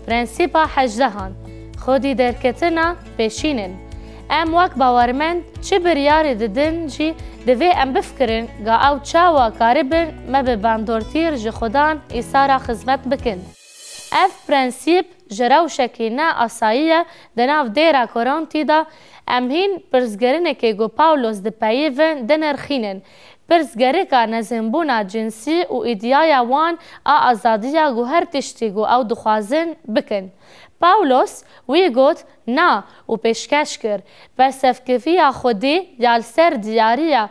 پرنسیپا حجدهان خودی درکتنا پیشینن ام وک باورمند چه بریاری ددن جی دوی ام بفکرن گا او چاوا کاربن ما به باندورتیر جی خودان ایسارا خدمت بکن. اف پرنسیپ جراو شکینا آساییه دناف دیرا کورانتی دا ام هین پرزگرنه که گو پاولوس ده پیون دنرخینن پرزگره که نزنبونا جنسی و ایدیایا وان آزادیا گو هر تشتی گو او دخوازن بکن. پاولوس وی گوت نا و پیشکش کرد بس افکفیا خودی یال سر دیاریا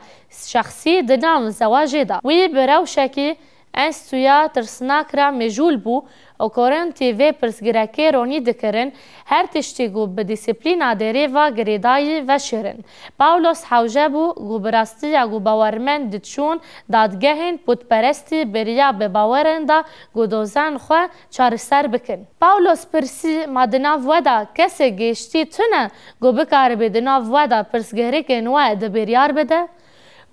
شخصی دنام زواجه دا وی براو شکی انستویا ترسناک را مجول بو و کورنتی وی پرسگرکی رونی دکرن هر تشتی گو به دیسیپلینا دیره و گریدایی و شرن. پاولوس حوجه بو گو براستی گو باورمند دچون دادگهن پودپرستی بریا به باورن دا گو دوزن خواه چارسر بکن. پاولوس پرسی ما دناف ودا کسی گشتی تونه گو بکار به دناف ودا پرسگرکی نوه ده بریار بده؟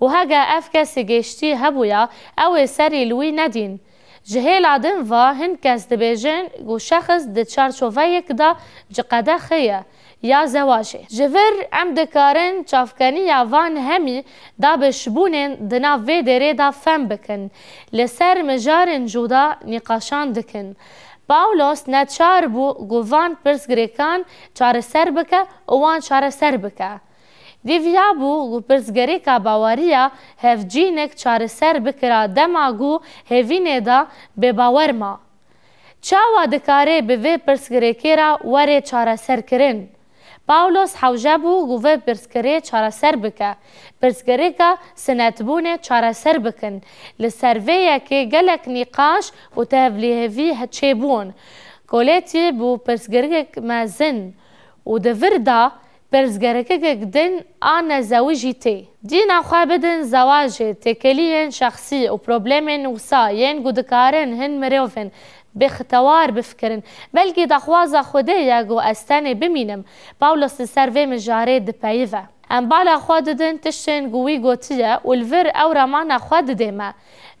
و هگه اف کسی گشتی هبویا او سری لوی ندین. جهیل آدم و هن کس دبیجن گو شخص ده چارچوه یک دا جقده خیه یا زواجه. جور ام دکارن چافکنی یا وان همی دا بشبونن دنا وی دره دا فهم بکن. لسر مجارن جودا نقاشان دکن. پاولوس نتشار بو گو وان پرسگریکان چار سر بکه و وان چار سر بکه. دیویا بو گو پرسگری که باوریا هفجینک چار سر بکرا دما گو هفینه دا به باور ما. چاوا دکاره به وی پرسگری کرا وره چار سر کرن. پاولوس حوجه بو گو وی پرسگری چار سر بکه. پرسگری که سنت بونه چار سر بکن. لسرویه که گلک نقاش و تهولی هفی هچه بون. کولیتی بو پرسگری مزن و دوردا پرزگرکه گدن آن زواجی تی. دینا خواه بدن زواجه تکلیهن شخصی و پروبلمن وسا ین گودکارن هن مروفن بختوار بفکرن بلکه دخوازا خوده یاگو استانه بمینم پاولوس سروه مجاره دپایوه. ام بالا خواه ددن تشتن گوی گوتیه و الور او رمان خواه ددیمه.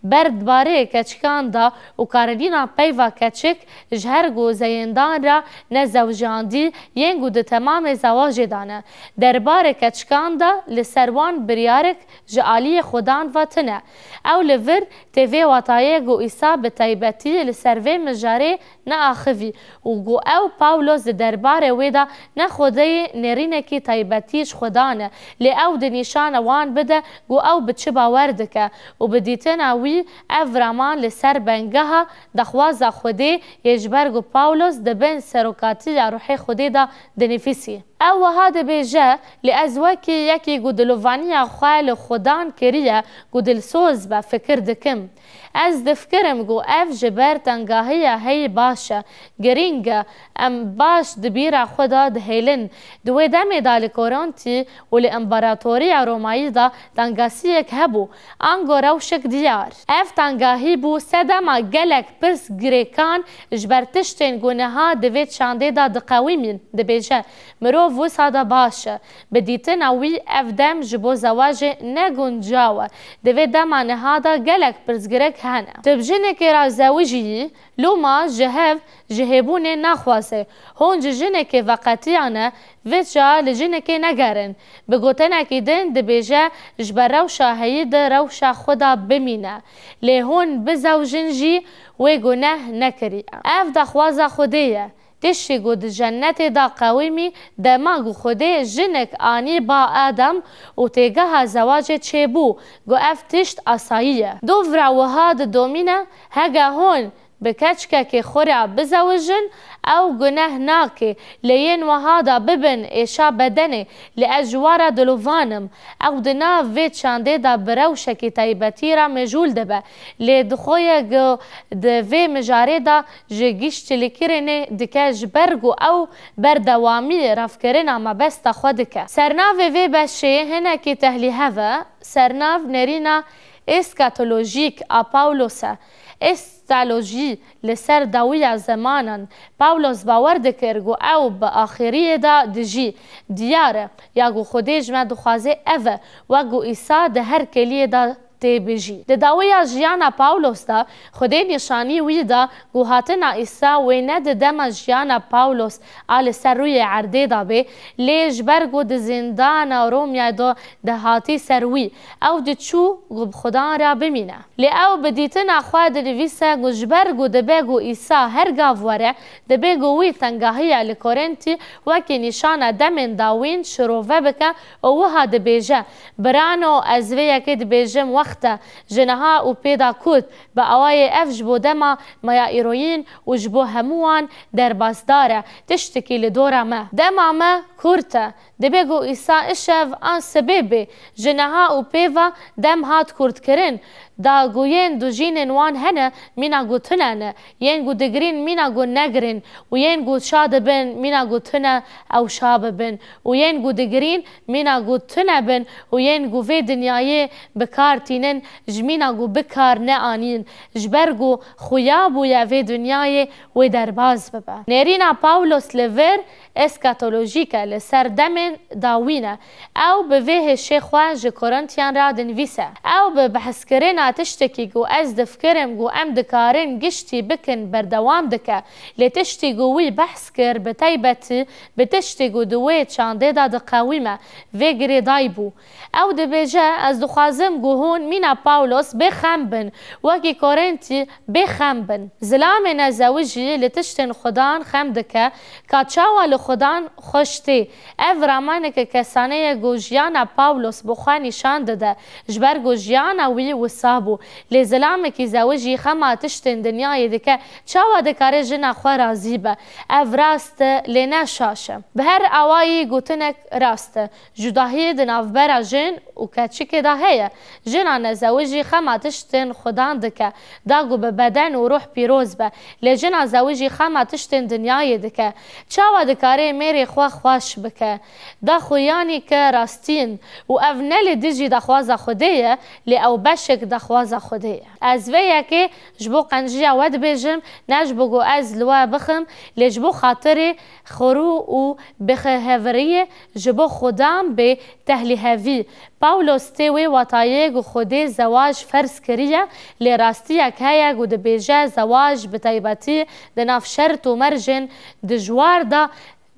برد باره کچکان دا و کارلینا پیوا کچک جهرگو زیندان را نزوجاندی ینگو ده تمام زواج دانه. در باره کچکان دا لسروان بریارک جعالی خودان و تنه. او لور تیوی وطایه گو ایسا به تایبتی لسروی مجاره نه آخوی و گو او پاولوس در باره ویدا نه خوده نرینه کی تایبتیش خودانه لی او ده نیشان وان بده گو او بچه باوردکه و بدیتن اوی اف رامان لسر بنگها دخوازا خوده یجبرگو پاولوس دبن سروکاتی روحی خوده دا دنفیسی. او هذا بيجا لأزواكي يكي قدلوفانيا خوال خودان كريا قدل سوز بفكر دكم. از دفكرم قو اف جبر تنگاهية هي باشا گرينگا ام باش دبيرا خودا دهيلن دوي دامي دا لكورانتي ولإمبراطوريا روماي دا تنگاسيك هبو انگو روشك ديار. اف تنگاهي بو سدما گلك پرس گريكان جبرتشتين گونها دويت شانده دا دقاويمين دبيجا مرو وسادا باشه بدیتن اوی افدم جبو زواج نگونجاوه دوی دما نهادا گلک پرزگرک هنه تبجنه که را زواجی لوما جهف جهبونه نخواسته هون جنه که وقتیانه وچا لجنه که نگرن بگوتنه که دن دبیجه جبر روشا هید روشا خدا بمینه لیهون بزوجن جی و گناه نکری اف دخوازه خودیه تشی گود جنت دا قویمی دماغ خوده جنک آنی با آدم و تیگه زواج چه بو گو اف تشت آساییه. دو وراوها دومینه هگه هون بکچکه که خورا بزوجن او گناه ناکه لین وها دا ببن ایشا بدنه لأجوار دلووانم او دنا وید شانده دا بروشه که تایبتی را مجول دبه لدخوی گو دوی مجاره دا جگیشت لکرنه دکه جبرگو او بردوامی رفکرن اما بست خودکه. سرناو وی بشه هنه که تهلی هوا سرناو نرینا اسکاتولوژیک آپاولوسه استالوجی لسر داوی زمانن پاولوس باور دکرگو او با آخریه دا دجی دیاره یا گو خودش ما دخوازه اوه و گو ایسا ده هر کلیه دا تê bijî. Di dawiya jiyana Pawlos da Xwedê nîşanî wî da guhatina Îsa wê ne di dema jiyana Pawlos a li ser rûyê erdê da bê, lê ji ber ku di zîndana Romyayê de dihatî ser wî, ew diçû ku bi Xudan re bimîne. Lê ew bi dîtina xwe dinivîse ku ji ber ku dibe ku Îsa her gav were, dibe ku wî tengahiya li Korintî wekî nîşana demên dawîn şirove bike û wiha dibêje: Birano, ez vê yekê dibêjim wexte ji niha û pêda kut, bi awayê ev ji bo dema maya îroyîn û ji bo hemû wan derbasdar e, tiştekî li dora me. Dema me kurt e. Dibe ku Îsa îşev an sibê bê, ji niha û pêva dem hat kurtkirin, da ku yên du jînên wan hene mîna ku tune ne, yên ku digirîn mîna ku negirin, û yên ku şa dibin mîna ku tune ew şa bibin, û yên ku digirîn mîna ku tune bin, û yên ku vê dinyayê bikar tînin ji mîna ku bikar neanîn, ji ber ku xuya bûye vê dinyayê wê derbas bibe. Nêrîna Pawlos li vir eskatolojîk e li ser demên dawîn e. Ew bi vê hêşê xwe ji Korintyan re dinivîse. Ew bi behskirina tiştekî ku ez difikirim ku em dikarin giştî bikin berdewam dike, lê tiştî ku wî behs kir bi taybetî bi tiştî ku di wê çandê da diqewîme vê girêdayî bû. Ew dibêje ez dixwazim ku hûn mîna Pawlos bêxem bin, wekî Korintî bêxem bin. Zilamê nezewî jî li tiştên Xudan xem dike, ka çawa li Xudan xweş tê. Ev ramaneke kesanê ye ku jiyana Pawlos bi xwe nîşan dide, ji ber ku jiyana wî wisa bû. Lê zilamekî zewî jî xema tiştên dinyayê dike, çawa dikare jina xwe razî be. Ev rast e lê ne şaş e. Bi her awayî gotinek rast e. Cudahiyê di navbera jin û keçikê da heye. Jina nezewî jî xema tiştên Xudan dike, da ku bi beden û ruh pîroz be. Lê jina zewî jî xema tiştên dinyayê dike. Çawa dikare mêrê xwe xweş bike, da xuyanî ke rastîn û ev ne lê dijî daxwaza Xwedê ye, lê ew beşek daxwaza Xwedê ye. Ez vê yekê ji bo qenciya we dibêjim, ne ji bo ku ez li we bixim, lê ji bo xatirê xwerû û bixeheviriyê ji bo Xudan bê tehlîhevî. Pawlos tê wê wetayê ku Xwedê zewaj ferz kiriye, lê rastiyek heye ku dibêje zewaj bi taybetî di nav şert û merjên dijwar da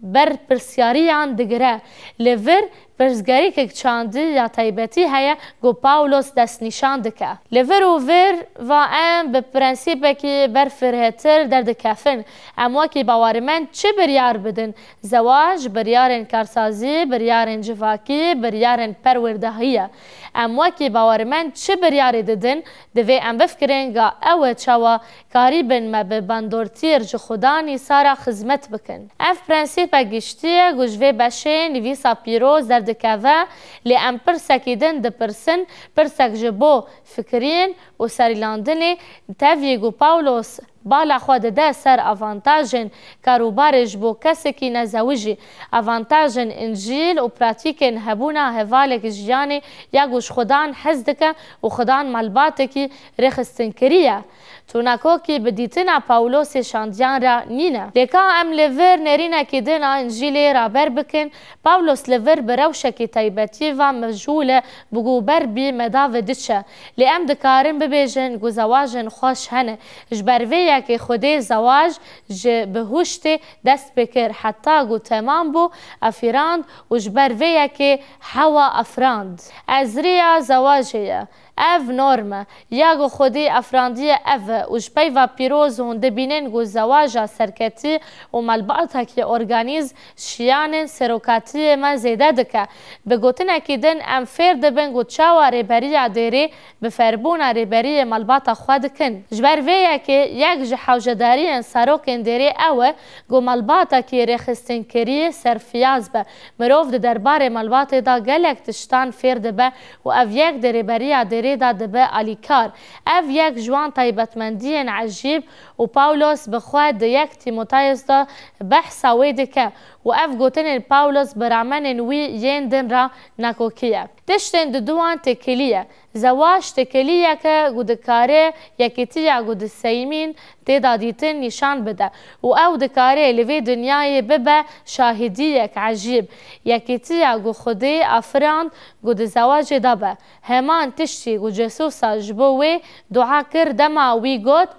ber pirsyariyan digire. Li vir pirsgerîkek çandî ya taybetî heye ku Pawlos destnîşan dike. Li vir û vir va em bi prensîpekî berfirhêtir derdikevin. Em wekî bawermend çi biryar bidin? Zewaj biryarên karsazî, biryarên civakî, biryarên perwerdehî ye. Em wekî bawermend çi biryarê didin? Divê em bifikirin ga ew ê çawa karî bin me bi bandortîr ji Xudan Îsa re xizmet bikin. Ev prensîpek giştî ye ku ji vê beşê nivîsa pîroz derdikeve, lê em pirsekî din dipirsin, pirsek ji bo fikirîn û serîlandinê tevî ku Pawlos bala xwe dide ser avantajên karûbarê ji bo kesekî nezewî jî. Avantajên İncîl û pratîkên hebûna hevalek jiyanê ya ku ji Xudan hez dike û Xudan malbatekî rêxistinkerî ye. Tunakokî bi dîtina Pawlosê şandiyan re nîne. Lê ka em li vir nêrînekî din a İncîlê raber bikin, Pawlos li vir bi rewşekî taybetî va mejûl e bi gober bî medavê diçe. Lê em dikarin bibêjin ku zewajên xweş hene. Ji ber vê yekê Xwedê zewaj ji bihuştê dest pê kir, heta ku temam bû afîrand û ji ber vê yekê hewa afirand. Ez rêya zewajê ye. Ev norm e. Ya ku Xwedê afrandiye ev e û ji peyva pîroz hûn dibînin ku zewaja serketî û malbatekî organîz şiyanên serokatiyê me zêde dike. Bi gotinekî din em fêr dibin ku çawa rêberiya dêrê bi ferbûna rêberiyê malbata xwe dikin. Ji ber vê yekê yek ji hewcedariyên serokên dêrê ew e ku malbatekî rêxistinkerî serfiyaz be. Mirov di derbarê malbatê da gelek tiştan fêr dibe û ev yek di rêberiya dêrê da dibe alîkar. Ev yek ji wan taybetmendiyên ecîb û Pawlos bi xwe di yek Tîmoteyos da behsa wê dike û ev gotinên Pawlos bi ramenên wî yên din ra nekokî ye. Tiştên di duwan têkilî ye. زواج تکلیه که گودکاره یکیتیا گود سیمین تیدا دیتن نشان بده و او دکاره لوی دنیای ببه شاهدیک عجیب یکیتیا گو خودی افراند گود زواج دابه همان تشتی گو جسوسا جبوه دعا کرده ما وی گود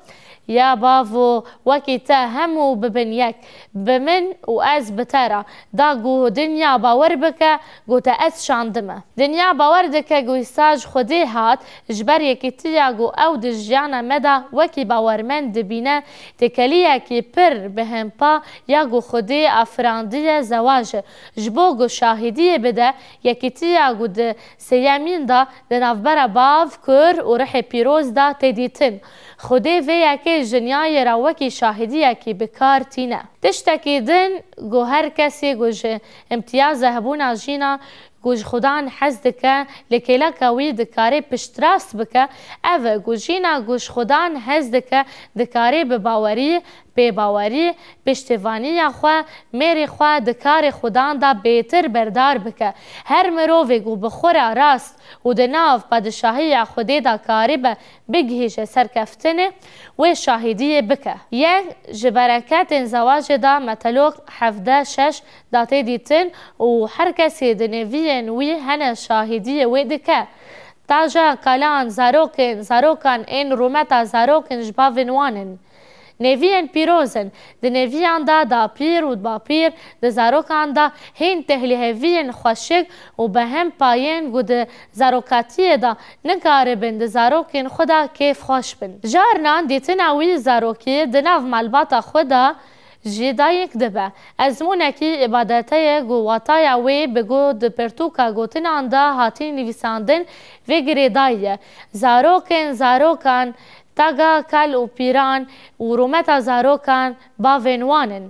یا باو وکی تا همو ببن یک بمن و از بتره دا گو دنیا باور بکه گو تا از شاندمه دنیا باور دکه گو ساج خودی هات جبر یکی تیا گو او دجیانه مده وکی باورمند دبینه تکلیه کی پر بهم پا یا گو خودی افراندی زواج جبو گو شاهدیه بده یکی تیا گو ده سیامین دا دنافبر باو کر و رح پیروز دا تدیتن خودی وی یکی جنیای را وکی شاهدیه کی بکار تینه تشتکی دن گو هر کسی گوش امتیاز هبونا جینا گوش خدان حز دکه لکیلا کوی دکاره پشتراست بکه او گوشینا گوش خدان حز دکه دکاره بباوری بباوری پشتوانی خوا میری خوا دکار خدان دا بهتر بردار بکه هر مروی گو بخور راست و دناف پادشاهی خودی دا کاری به بگهیش سرکفتنه و شاهدی بکه یک جبرکت زواج دا متلوک 17-6 داته دیتن و هر کسی دنوین وی هنه شاهدی و دکه تاجا کلان زاروکان این رومتا زاروکن جباونوانن نویان پیروزن ده نویان دا پیر و با پیر ده زاروکان دا هین تهلیهویان خوشک و به هم پاین گو ده زاروکاتی دا نکاره بین ده زاروکین خدا کیف خوش بین جارنان دیتن اوی زاروکی ده ناو مالباتا خدا جدایک دبه ازمونکی عبادتای گواتای وی بگو د پرتوکا گوتنان دا هاتین نویساندن و گریدایه زاروکان تاگا کل و پیران و رومتا زاروکان باونوانن